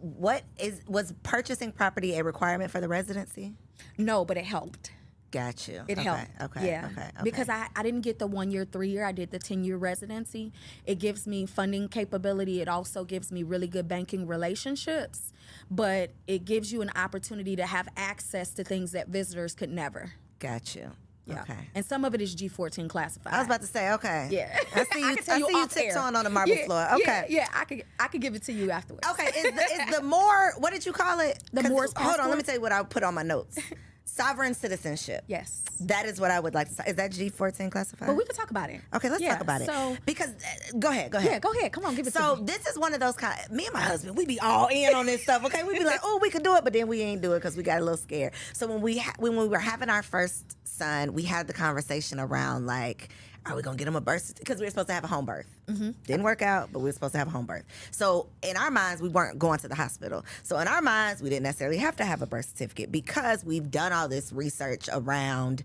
Was purchasing property a requirement for the residency? No, but it helped. Got you. It helped. Okay. Yeah. Okay. Because I didn't get the 1 year, 3 year. I did the 10-year residency. It gives me funding capability. It also gives me really good banking relationships. But it gives you an opportunity to have access to things that visitors could never. Got you. Yeah. Okay. And some of it is G14 classified. I was about to say, okay. Yeah. I see you. I see you tiptoeing on the marble floor. Okay. Yeah. I could give it to you afterwards. Okay. Is the more? What did you call it? The Moore's Hold on. Let passport? me tell you what I put on my notes. Sovereign citizenship. Yes. That is what I would like to say. Is that G14 classified? But we could talk about it. Okay, let's talk about it. So, because go ahead. yeah, go ahead. Come on, give it to me. So this is one of those kind. Me and my husband, we be all in on this stuff. Okay, we be like, oh, we could do it, but then we ain't do it because we got a little scared. So when we were having our first son, we had the conversation around like, are we gonna get him a birth certificate? Because we were supposed to have a home birth. Didn't work out, but we were supposed to have a home birth. So in our minds, we weren't going to the hospital. So in our minds, we didn't necessarily have to have a birth certificate because we've done all this research around,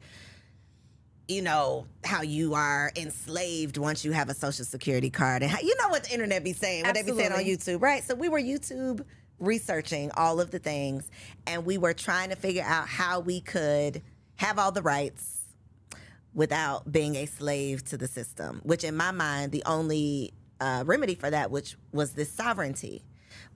you know, how you are enslaved once you have a social security card. And how, you know what the internet be saying, what they be saying on YouTube, right? So we were YouTube researching all of the things, and we were trying to figure out how we could have all the rights without being a slave to the system, which in my mind, the only remedy for that, which was this sovereignty.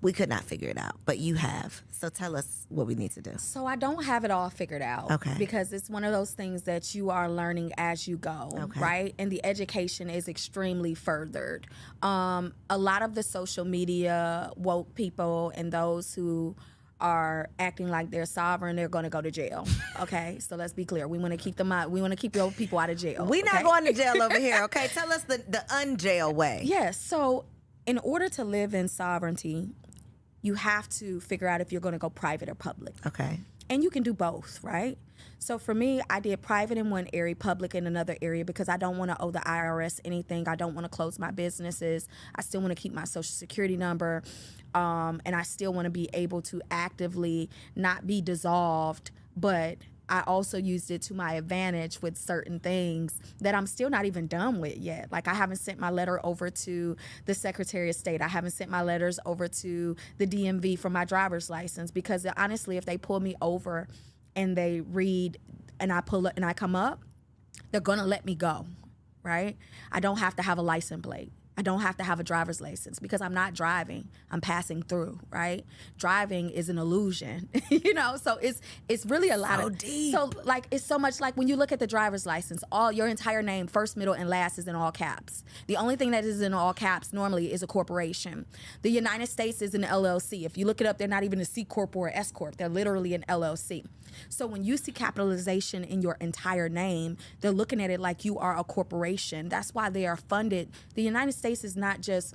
We could not figure it out, but you have. So tell us what we need to do. So I don't have it all figured out. Okay. Because it's one of those things that you are learning as you go, Okay. right? And the education is extremely furthered. A lot of the social media woke people and those who are acting like they're sovereign, they're going to go to jail. Okay, so let's be clear. We want to keep them out. We want to keep your people out of jail. We're not okay? going to jail over here. Okay, tell us the unjail way. Yes. So in order to live in sovereignty, you have to figure out if you're going to go private or public. Okay. And you can do both, right? So for me, I did private in one area, public in another area, because I don't want to owe the IRS anything. I don't want to close my businesses. I still want to keep my social security number. And I still want to be able to actively not be dissolved, but I also used it to my advantage with certain things that I'm still not even done with yet. Like I haven't sent my letter over to the Secretary of State. I haven't sent my letters over to the DMV for my driver's license, because honestly, if they pull me over and they read and I pull up and I come up, they're gonna let me go, right? I don't have to have a license plate. I don't have to have a driver's license because I'm not driving. I'm passing through, right? Driving is an illusion, you know? So it's really a lot of deep. So like it's so much like when you look at the driver's license, all your entire name, first, middle, and last is in all caps. The only thing that is in all caps normally is a corporation. The United States is an LLC. If you look it up, they're not even a C corp or an S corp. They're literally an LLC. So when you see capitalization in your entire name, they're looking at it like you are a corporation. That's why they are funded. The United States is not just,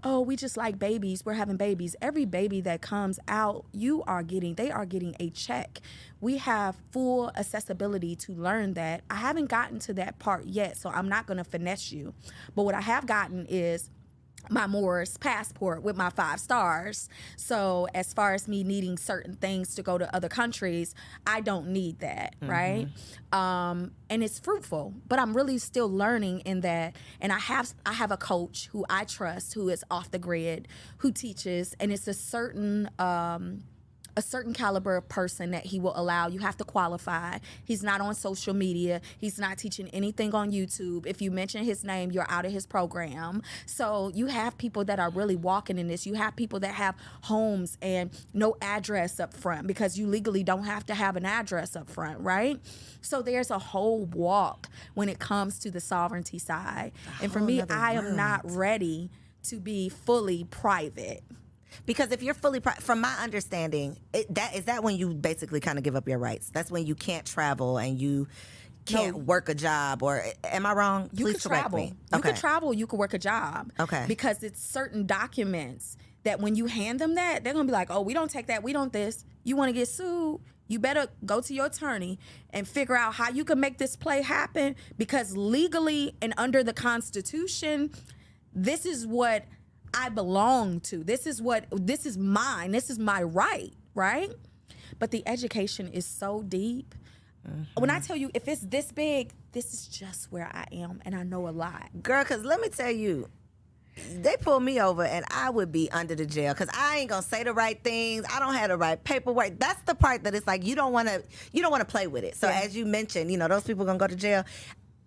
oh, we just like babies, we're having babies. Every baby that comes out, they are getting a check. We have full accessibility to learn that. I haven't gotten to that part yet, so I'm not gonna finesse you. But what I have gotten is my Moors passport with my 5 stars. So as far as me needing certain things to go to other countries, I don't need that, right? And it's fruitful, but I'm really still learning in that. And I have a coach who I trust, who is off the grid, who teaches, and it's a certain caliber of person that he will allow. You have to qualify. He's not on social media. He's not teaching anything on YouTube. If you mention his name, you're out of his program. So you have people that are really walking in this. You have people that have homes and no address up front because you legally don't have to have an address up front, right? So there's a whole walk when it comes to the sovereignty side. And for me, I am not ready to be fully private. Because if you're fully, from my understanding, is that when you basically kind of give up your rights? That's when you can't travel and you can't work a job, or am I wrong? Please correct me. You could travel, you could work a job. Okay. Because it's certain documents that when you hand them that, they're going to be like, oh, we don't take that, we don't this. You want to get sued? You better go to your attorney and figure out how you can make this play happen, because legally and under the Constitution, this is what I belong to. This is mine. This is my right, right? But the education is so deep. When I tell you, if it's this big, this is just where I am, and I know a lot. Girl, because let me tell you, they pull me over and I would be under the jail because I ain't gonna say the right things. I don't have the right paperwork. That's the part that it's like you don't want to play with it. So as you mentioned, those people gonna go to jail.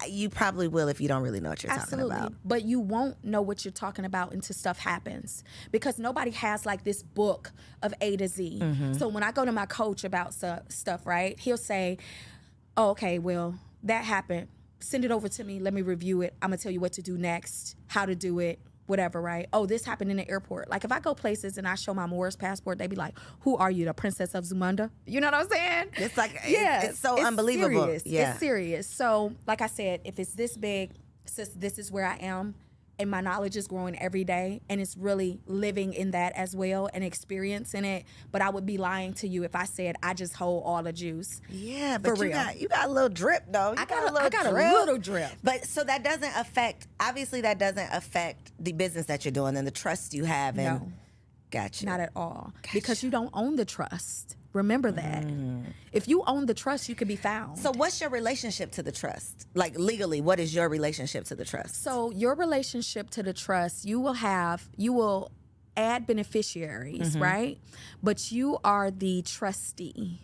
You probably will if you don't really know what you're talking about. But you won't know what you're talking about until stuff happens, because nobody has like this book of A to Z. So when I go to my coach about stuff, right, he'll say, oh, okay, well, that happened. Send it over to me. Let me review it. I'm going to tell you what to do next, how to do it, whatever, right? Oh, this happened in the airport. Like if I go places and I show my Moors passport, they be like, who are you, the Princess of Zamunda? You know what I'm saying? It's like, it's so unbelievable. Serious. Yeah. It's serious. So like I said, if it's this big, sis, this is where I am. And my knowledge is growing every day, and it's really living in that as well and experiencing it. But I would be lying to you if I said I just hold all the juice. Yeah, but you got a little drip though. I got a little drip. But so that doesn't affect. Obviously, that doesn't affect the business that you're doing and the trust you have. And no, gotcha. Not at all, because you don't own the trust. Remember that. If you own the trust, you can be found. So what's your relationship to the trust? Like legally, what is your relationship to the trust? So your relationship to the trust, you will add beneficiaries, right? But you are the trustee.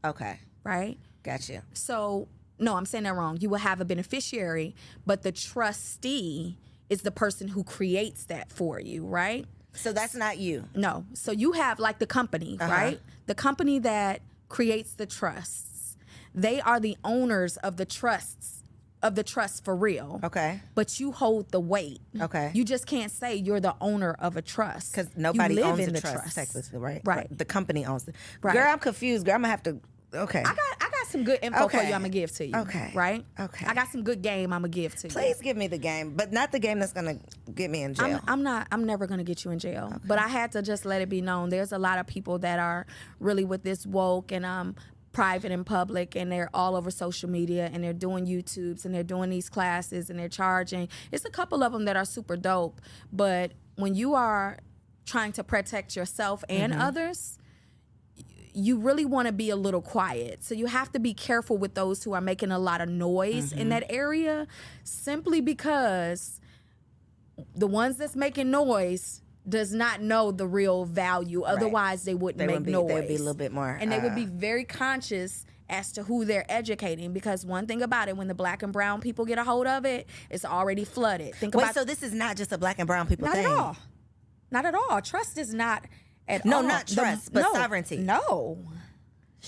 Okay. Right? Gotcha. So, no, I'm saying that wrong. You will have a beneficiary, but the trustee is the person who creates that for you, right? So that's not you. No. So you have like the company, right? The company that creates the trusts. They are the owners of the trusts, of the trust for real. Okay. But you hold the weight. Okay. You just can't say you're the owner of a trust. Because nobody owns in the trust, technically, right? Right. The company owns it. Right. Girl, I'm confused. Girl, I'm going to have to... Okay. I got some good info for you I'm going to give to you. Okay. Right? Okay. I got some good game I'm going to give to you. Please give me the game, but not the game that's going to get me in jail. I'm never going to get you in jail. Okay. But I had to just let it be known. There's a lot of people that are really with this woke and private and public, and they're all over social media, and they're doing YouTubes, and they're doing these classes, and they're charging. It's a couple of them that are super dope. But when you are trying to protect yourself and others, you really want to be a little quiet. So you have to be careful with those who are making a lot of noise in that area, simply because the ones that's making noise does not know the real value. Otherwise, they wouldn't make noise. They'd be a little bit more. And they would be very conscious as to who they're educating. Because one thing about it, when the black and brown people get a hold of it, it's already flooded. Wait, so this is not just a black and brown people thing? Not at all. Not at all. Trust is not at all. No, not trust, but sovereignty. No.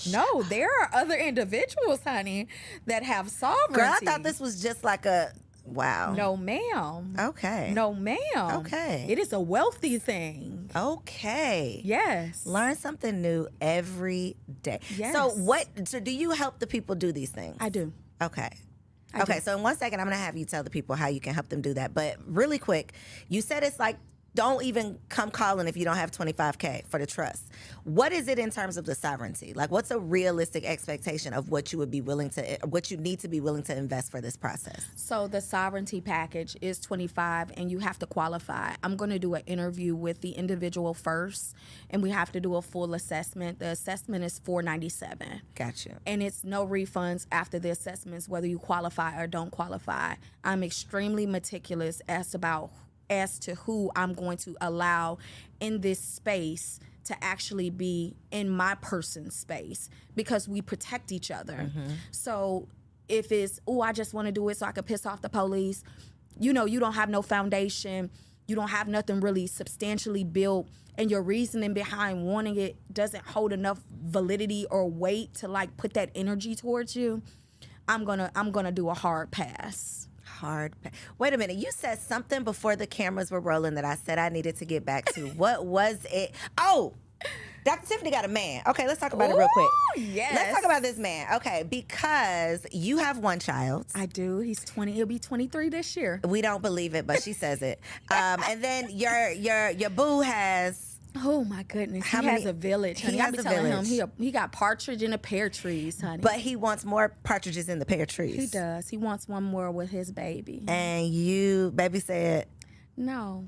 No, there are other individuals, honey, that have sovereignty. Girl, I thought this was just like a, wow. No, ma'am. Okay. No, ma'am. Okay. It is a wealthy thing. Okay. Yes. Learn something new every day. Yes. So do you help the people do these things? I do. Okay. I do. So in 1 second, I'm going to have you tell the people how you can help them do that. But really quick, you said it's like, don't even come calling if you don't have $25K for the trust. What is it in terms of the sovereignty? Like, what's a realistic expectation of what you would be willing to, what you need to be willing to invest for this process? So the sovereignty package is 25, and you have to qualify. I'm going to do an interview with the individual first, and we have to do a full assessment. The assessment is $497. Got you. And it's no refunds after the assessments, whether you qualify or don't qualify. I'm extremely meticulous as to who I'm going to allow in this space to actually be in my person's space, because we protect each other. Mm-hmm. So if it's, I just want to do it so I can piss off the police, you don't have no foundation, you don't have nothing really substantially built, and your reasoning behind wanting it doesn't hold enough validity or weight to like put that energy towards you, I'm gonna do a hard pass. Wait a minute. You said something before the cameras were rolling that I said I needed to get back to. What was it? Oh, Dr. Tiffany got a man. Okay, let's talk about it real quick. Yes. Let's talk about this man. Okay, because you have one child. I do. He's 20. He'll be 23 this year. We don't believe it, but she says it. And then your boo has... Oh my goodness! He has a village, honey. I be telling him he got partridge in the pear trees, honey. But he wants more partridges in the pear trees. He does. He wants one more with his baby. And baby said no.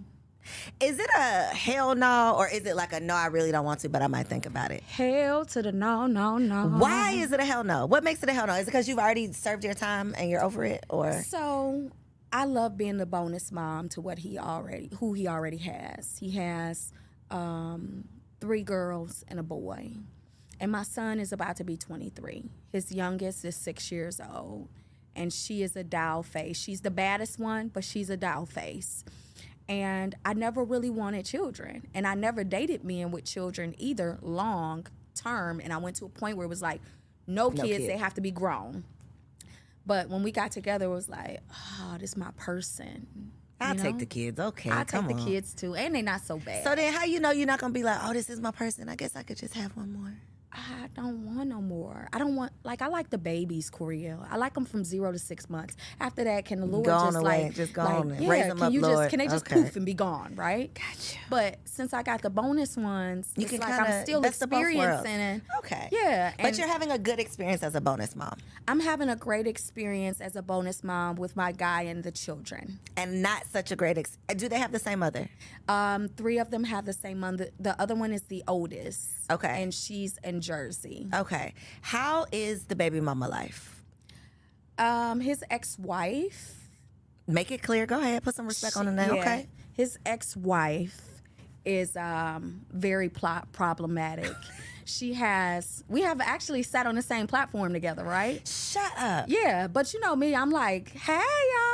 Is it a hell no, or is it like a no, I really don't want to, but I might think about it? Hell to the no, no, no. Why is it a hell no? What makes it a hell no? Is it because you've already served your time and you're over it, or? So I love being the bonus mom to who he already has. He has 3 girls and a boy. And my son is about to be 23. His youngest is 6 years old. And she is a doll face. She's the baddest one, but she's a doll face. And I never really wanted children. And I never dated men with children either long term. And I went to a point where it was like, no kids, they have to be grown. But when we got together, it was like, this is my person. I'll take the kids. Okay, I'll take the kids too, and they're not so bad. So then how you know you're not going to be like, this is my person. I guess I could just have one more. I don't want no more. I don't want, I like the babies, Coriel. I like them from 0 to 6 months. After that, can the Lord raise them up, Lord. Can they just poof and be gone, right? Gotcha. But since I got the bonus ones, you can I'm still experiencing it. Okay. Yeah. But you're having a good experience as a bonus mom. I'm having a great experience as a bonus mom with my guy and the children. And not such a great do they have the same mother? 3 of them have the same mother. The other one is the oldest. Okay. And she's in Jersey. Okay. How is the baby mama life? His ex-wife. Make it clear. Go ahead. Put some respect on the name. Yeah. Okay. His ex-wife is very problematic. We have actually sat on the same platform together, right? Shut up. Yeah, but you know me, I'm like, hey, y'all.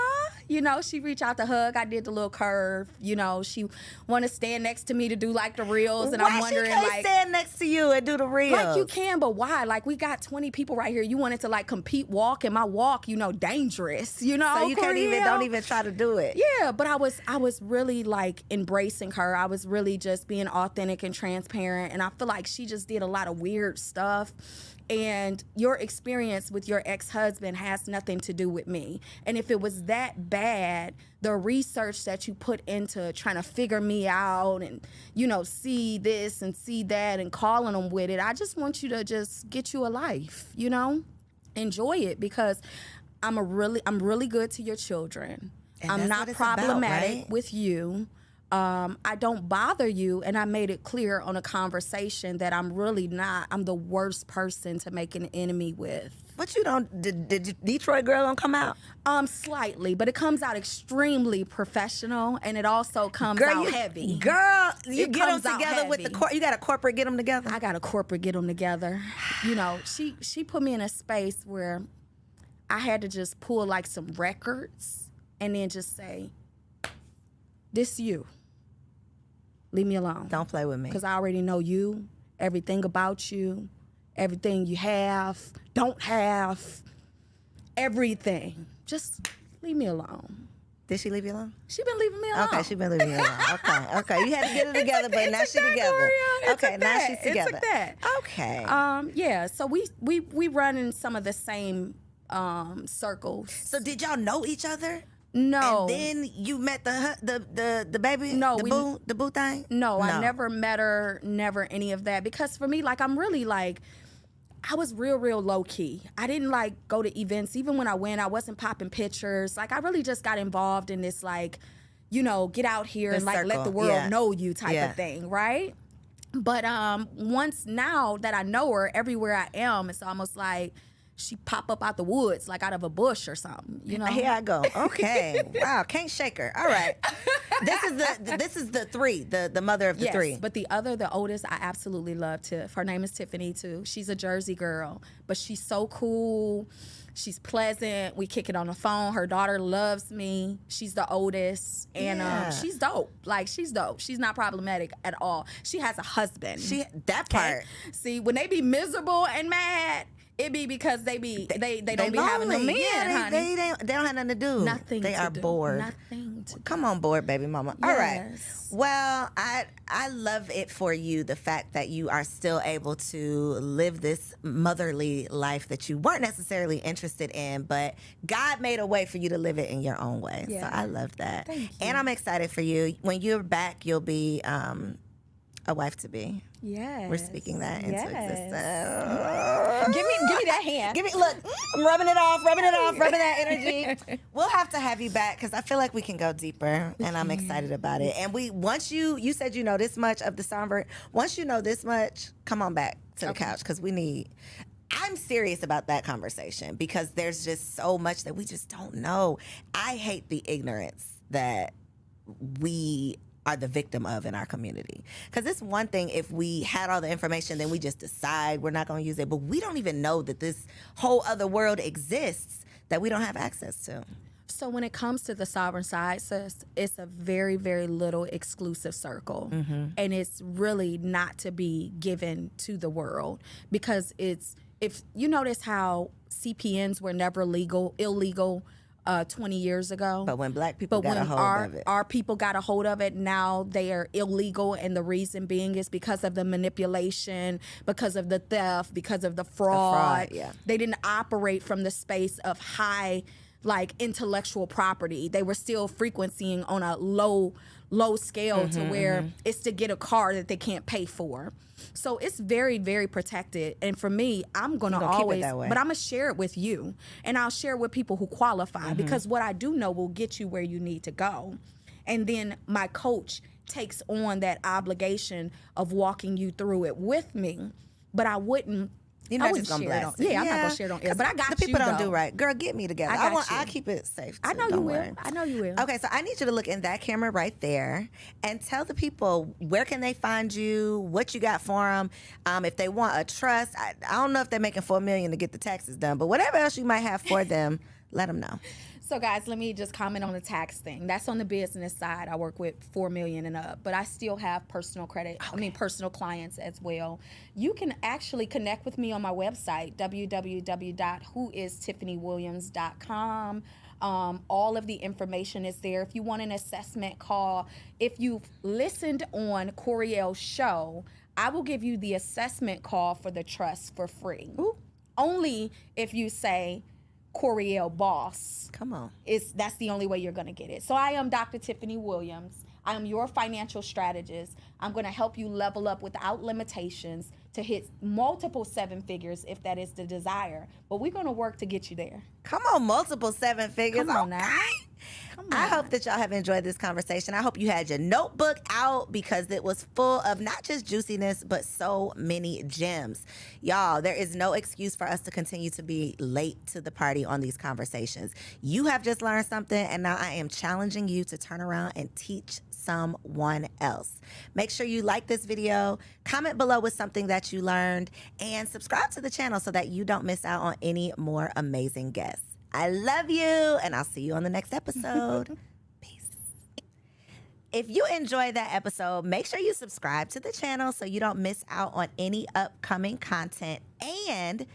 She reached out to hug. I did the little curve. She want to stand next to me to do like the reels, and I'm wondering, she can't stand next to you and do the reels? Like you can, but why? Like we got 20 people right here. You wanted to like compete walk, and my walk, dangerous. So you don't even try to do it. Yeah, but I was really like embracing her. I was really just being authentic and transparent, and I feel like she just did a lot of weird stuff. And your experience with your ex-husband has nothing to do with me. And if it was that bad, the research that you put into trying to figure me out and, see this and see that and calling them with it, I just want you to just get you a life, Enjoy it, because I'm really good to your children. And I'm not problematic about, right? with you. I don't bother you, and I made it clear on a conversation that I'm really not. I'm the worst person to make an enemy with. But you don't. Did Detroit Girl don't come out? Slightly, but it comes out extremely professional, and it also comes out heavy. Girl, you It get them comes out together with heavy. you got a corporate get them together. I got a corporate get them together. You know, she put me in a space where I had to just pull like some records and then just say, "This you. Leave me alone. Don't play with me." Because I already know you, everything about you, everything you have, don't have, everything. Just leave me alone. Did she leave you alone? She been leaving me alone. Okay, she been leaving you alone. Okay. You had to get it together, but now she together. Okay, now she's together. It took that. Okay. Yeah. So we run in some of the same circles. So did y'all know each other? No. And then you met the baby? No, the boo thing? No, I never met her, never any of that. Because for me, like, I'm really like, I was real low key. I didn't like go to events. Even when I went, I wasn't popping pictures. Like, I really just got involved in this, like, you know, get out here and like let the world know you type of thing, right? But once now that I know her, everywhere I am, it's almost like she pop up out the woods, like out of a bush or something, you know? Here I go. Okay. Wow, can't shake her. All right. This is the three, the mother of the three. But the oldest, I absolutely love Tiff. Her name is Tiffany too. She's a Jersey girl, but she's so cool. She's pleasant. We kick it on the phone. Her daughter loves me. She's the oldest, and she's dope. Like, she's dope. She's not problematic at all. She has a husband. That part. See, when they be miserable and mad, it be because they don't be having no men, honey. They don't have nothing to do. Nothing. They are bored. Nothing to do. Come on board, baby mama. Yes. All right. Well, I love it for you, the fact that you are still able to live this motherly life that you weren't necessarily interested in, but God made a way for you to live it in your own way. Yeah. So I love that. Thank you. And I'm excited for you. When you're back, you'll be a wife to be. Yes. We're speaking that into existence. Give me that hand. Look, I'm rubbing it off, rubbing that energy. We'll have to have you back because I feel like we can go deeper, and I'm excited about it. And once you said you know this much of the Songbird, once you know this much, come on back to the couch because I'm serious about that conversation because there's just so much that we just don't know. I hate the ignorance that we are the victim of in our community. Because it's one thing if we had all the information, then we just decide we're not going to use it. But we don't even know that this whole other world exists that we don't have access to. So when it comes to the sovereign side, sis, it's a very, very little exclusive circle. Mm-hmm. And it's really not to be given to the world because if you notice how CPNs were never illegal 20 years ago. But when black people got a hold of it. Our people got a hold of it, now they are illegal, and the reason being is because of the manipulation, because of the theft, because of the fraud. They didn't operate from the space of high, like, intellectual property. They were still frequencying on a low scale to where it's to get a car that they can't pay for. So it's very, very protected. And for me, I'm going to always, but I'm going to share it with you. And I'll share it with people who qualify because what I do know will get you where you need to go. And then my coach takes on that obligation of walking you through it with me. But I wouldn't. You're not just gonna blast it. I'm not gonna share it on air. But I got you. The people don't do right. Girl, get me together. I'll keep it safe. I know you will. I know you will. Okay, so I need you to look in that camera right there and tell the people where can they find you, what you got for them. If they want a trust, I don't know if they're making $4 million to get the taxes done, but whatever else you might have for them, let them know. So guys, let me just comment on the tax thing. That's on the business side. I work with $4 million and up, but I still have personal credit. Okay. Personal clients as well. You can actually connect with me on my website, www.whoistiffanyWilliams.com. All of the information is there. If you want an assessment call, if you've listened on Coriel's show, I will give you the assessment call for the trust for free. Ooh. Only if you say Coriel Boss. Come on. That's the only way you're going to get it. So I am Dr. Tiffany Williams. I am your financial strategist. I'm going to help you level up without limitations to hit multiple 7 figures if that is the desire. But we're going to work to get you there. Come on, multiple 7 figures. Come on now. I hope that y'all have enjoyed this conversation. I hope you had your notebook out because it was full of not just juiciness, but so many gems. Y'all, there is no excuse for us to continue to be late to the party on these conversations. You have just learned something, and now I am challenging you to turn around and teach someone else. Make sure you like this video, comment below with something that you learned, and subscribe to the channel so that you don't miss out on any more amazing guests. I love you, and I'll see you on the next episode. Peace. If you enjoyed that episode, make sure you subscribe to the channel so you don't miss out on any upcoming content, and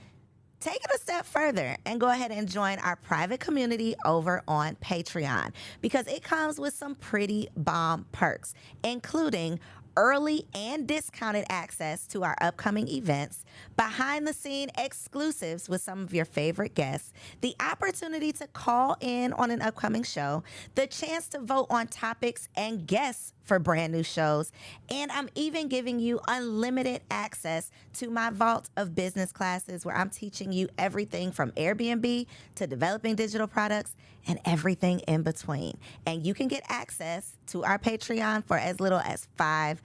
take it a step further and go ahead and join our private community over on Patreon because it comes with some pretty bomb perks, including early and discounted access to our upcoming events, behind the scene exclusives with some of your favorite guests, the opportunity to call in on an upcoming show, the chance to vote on topics and guests for brand new shows, and I'm even giving you unlimited access to my vault of business classes where I'm teaching you everything from Airbnb to developing digital products and everything in between. And you can get access to our Patreon for as little as $5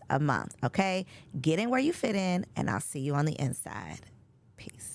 a month, okay? Get in where you fit in, and I'll see you on the inside. Peace.